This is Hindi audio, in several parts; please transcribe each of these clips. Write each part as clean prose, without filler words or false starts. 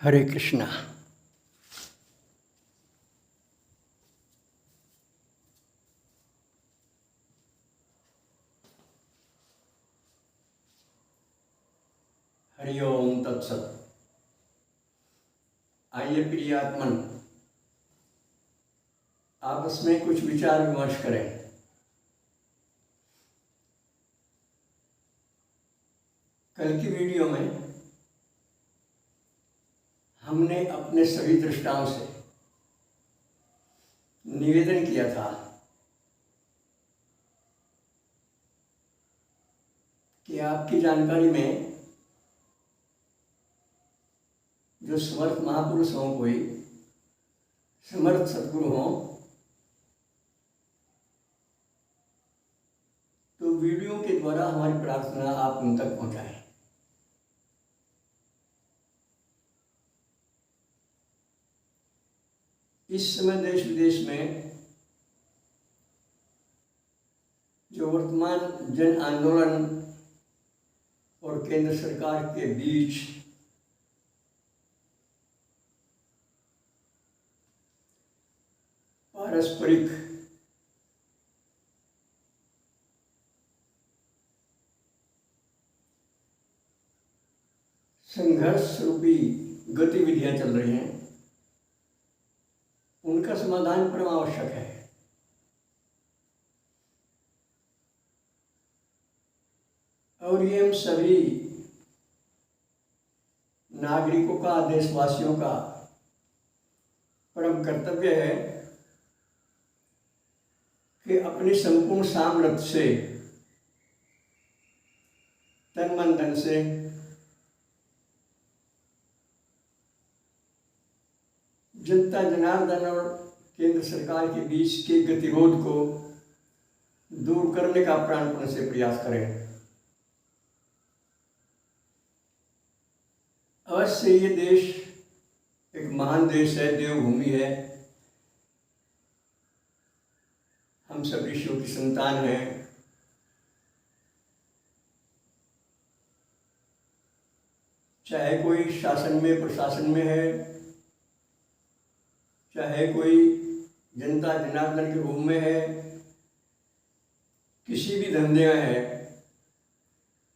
हरे कृष्णा। हरि ओम तत्सत। आइए प्रिय आत्मन, आपस में कुछ विचार विमर्श करें। कल की वीडियो में हमने अपने सभी दृष्टाओं से निवेदन किया था कि आपकी जानकारी में जो समर्थ महापुरुष हों, कोई समर्थ सद्गुरु हों, तो वीडियो के द्वारा हमारी प्रार्थना आप उन तक पहुंचाएं। इस समय देश विदेश में जो वर्तमान जन आंदोलन और केंद्र सरकार के बीच पारस्परिक संघर्ष रूपी गतिविधियां चल रही हैं, उनका समाधान परम आवश्यक है। और ये हम सभी नागरिकों का, देशवासियों का परम कर्तव्य है कि अपनी संपूर्ण सामर्थ्य से, तन मन धन से जनता जनार्दन और केंद्र सरकार के बीच के गतिरोध को दूर करने का प्राणपण से प्रयास करें। अवश्य ये देश एक महान देश है, देवभूमि है, हम सब ऋषियों की संतान हैं। चाहे कोई शासन में, प्रशासन में है, चाहे कोई जनता जनार्दन के रूप में है, किसी भी धंधे में है,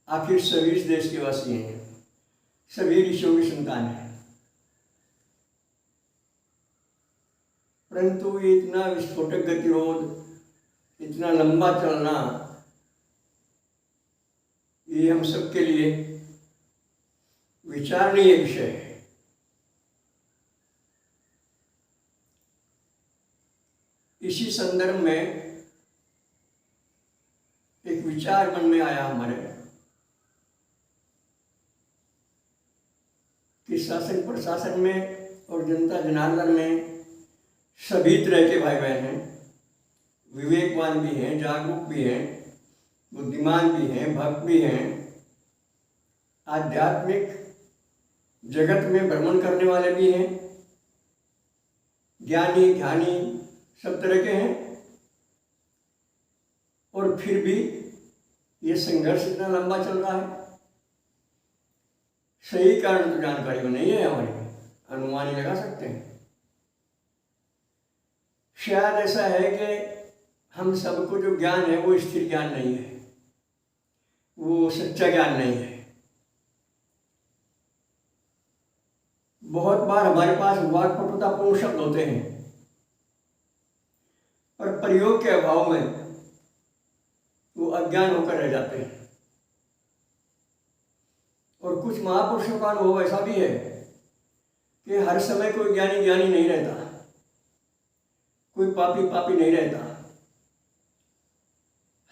आखिर सभी इस देश के वासी हैं, सभी ऋषियों की संतान है। परंतु ये इतना विस्फोटक गतिरोध, इतना लंबा चलना, ये हम सबके लिए विचारणीय विषय है। इसी संदर्भ में एक विचार मन में आया हमारे कि शासन प्रशासन में और जनता जनार्दन में सभी तरह के भाई बहन हैं, विवेकवान भी हैं, जागरूक भी हैं, बुद्धिमान भी हैं, भक्त भी हैं, आध्यात्मिक जगत में भ्रमण करने वाले भी हैं, ज्ञानी ध्यानी सब तरह के हैं। और फिर भी ये संघर्ष इतना लंबा चल रहा है। सही कारण तो जानकारी में नहीं है, हमारी अनुमान ही लगा सकते हैं। शायद ऐसा है कि हम सबको जो ज्ञान है वो स्थिर ज्ञान नहीं है, वो सच्चा ज्ञान नहीं है। बहुत बार हमारे पास वाक्पटुतापूर्ण शब्द होते हैं और प्रयोग के अभाव में वो अज्ञान होकर रह जाते हैं। और कुछ महापुरुषों का अनुभव ऐसा भी है कि हर समय कोई ज्ञानी ज्ञानी नहीं रहता, कोई पापी पापी नहीं रहता,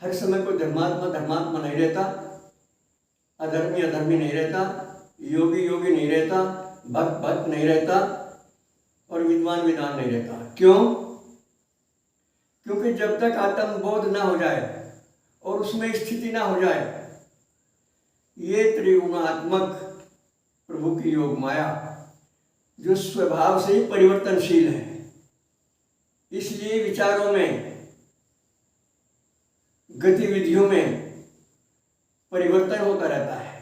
हर समय कोई धर्मात्मा धर्मात्मा नहीं रहता, अधर्मी अधर्मी नहीं रहता, योगी योगी नहीं रहता, भक्त भक्त नहीं रहता और विद्वान विद्वान नहीं रहता। क्यों? क्योंकि जब तक आत्मबोध ना हो जाए और उसमें स्थिति ना हो जाए, ये त्रिगुणात्मक प्रभु की योग माया जो स्वभाव से ही परिवर्तनशील है, इसलिए विचारों में, गतिविधियों में परिवर्तन होता रहता है।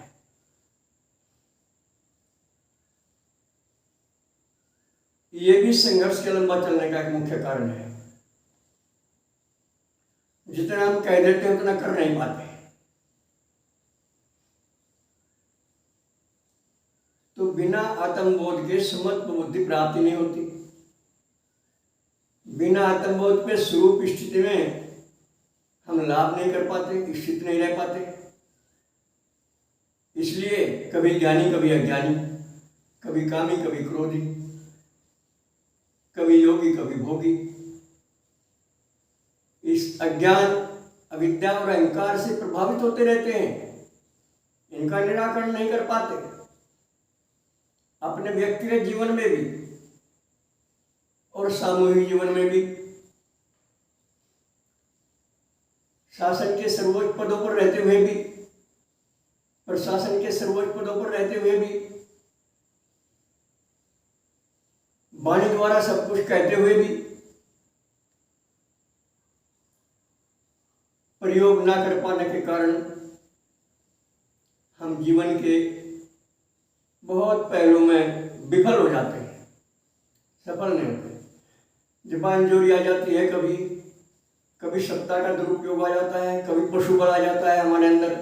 ये भी संघर्ष के लंबा चलने का एक मुख्य कारण है। जितना हम कह देते हैं उतना कर नहीं पाते। तो बिना आत्मबोध के समत्व बुद्धि प्राप्ति नहीं होती। बिना आत्मबोध के स्वरूप स्थिति में हम लाभ नहीं कर पाते, स्थित नहीं रह पाते। इसलिए कभी ज्ञानी कभी अज्ञानी, कभी कामी कभी क्रोधी, कभी योगी कभी भोगी, इस अज्ञान अविद्या और अहंकार से प्रभावित होते रहते हैं। इनका निराकरण नहीं कर पाते। अपने व्यक्तिगत जीवन में भी और सामूहिक जीवन में भी, शासन के सर्वोच्च पदों पर रहते हुए भी, प्रशासन के सर्वोच्च पदों पर रहते हुए भी, वाणी द्वारा सब कुछ कहते हुए भी प्रयोग ना कर पाने के कारण हम जीवन के बहुत पहलू में विफल हो जाते हैं, सफल नहीं होते। जबानजोरी आ जाती है, कभी कभी सत्ता का दुरुपयोग आ जाता है, कभी पशु बल आ जाता है हमारे अंदर,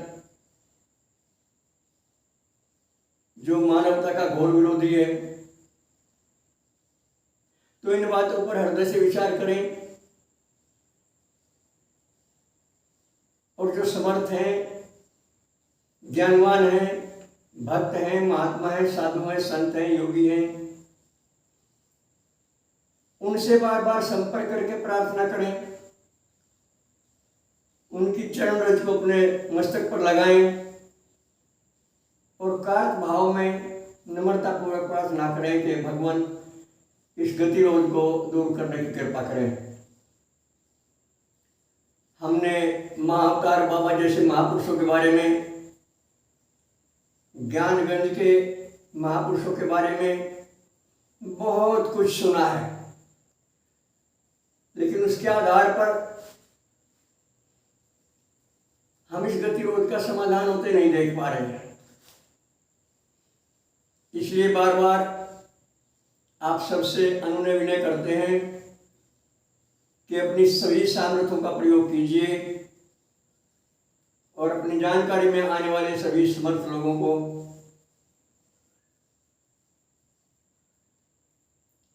जो मानवता का घोर विरोधी है। तो इन बातों पर हृदय से विचार करें और जो समर्थ हैं, ज्ञानवान हैं, भक्त हैं, महात्मा हैं, साधु हैं, संत हैं, योगी हैं, उनसे बार बार संपर्क करके प्रार्थना करें। उनकी चरण रज को अपने मस्तक पर लगाएं और कार्त भाव में नम्रतापूर्वक प्रार्थना करें कि भगवान इस गतिरोध को दूर करने की कृपा करें। हमने महाअवतार बाबा जैसे महापुरुषों के बारे में, ज्ञानगंज के महापुरुषों के बारे में बहुत कुछ सुना है, लेकिन उसके आधार पर हम इस गतिरोध का समाधान होते नहीं देख पा रहे हैं। इसलिए बार बार आप सबसे अनुनय विनय करते हैं कि अपनी सभी सामर्थ्यों का प्रयोग कीजिए और अपनी जानकारी में आने वाले सभी समर्थ लोगों को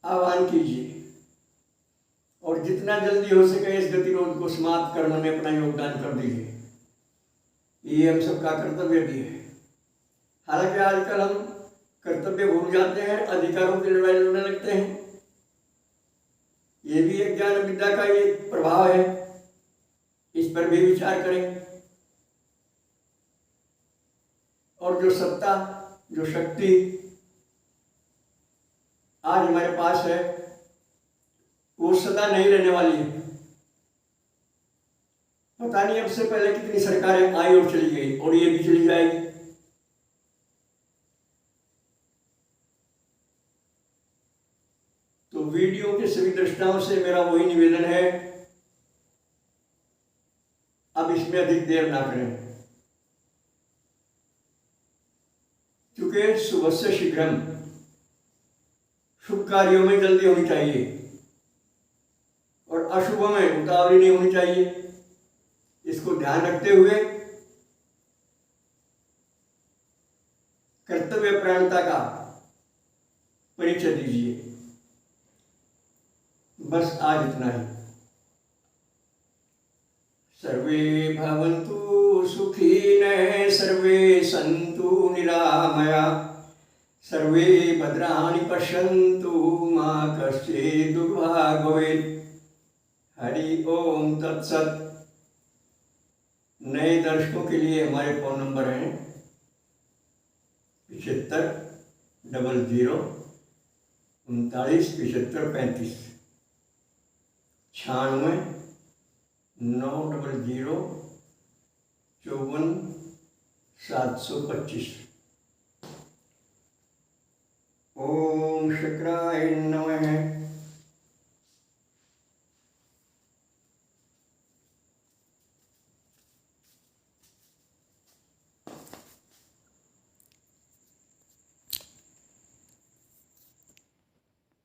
आह्वान कीजिए और जितना जल्दी हो सके इस गतिरोध को समाप्त करने में अपना योगदान कर दीजिए। ये हम सबका कर्तव्य भी है। हालांकि आजकल हम कर्तव्य भूल जाते हैं, अधिकारों की लड़ाई लड़ने लगते हैं। ये भी एक ज्ञान विद्या का ये प्रभाव है, इस पर भी विचार करें। और जो सत्ता, जो शक्ति आज हमारे पास है, वो सदा नहीं रहने वाली है। पता नहीं अब से पहले कितनी सरकारें आई और चली गई, और ये भी चली जाएगी। तो वीडियो के सभी दृष्टाओं से मेरा वही निवेदन है, अब इसमें अधिक देर ना करें, क्योंकि शुभ से शीघ्रम, शुभ कार्यों में जल्दी होनी चाहिए और अशुभ में उतावली नहीं होनी चाहिए। इसको ध्यान रखते हुए कर्तव्य प्राणता का परिचय दीजिए। बस आज इतना ही। सर्वे भवन्तु सुखिनः, सर्वे सन्तु निरामया, सर्वे भद्राणि पश्यन्तु, मा कश्चित् दुर्भाग् भवेत्। हरि ओम तत्सत। नए दर्शकों के लिए हमारे फ़ोन नंबर हैं 75 00 39 75 35, 96 900 54 725। ओम शुक्राय नमः।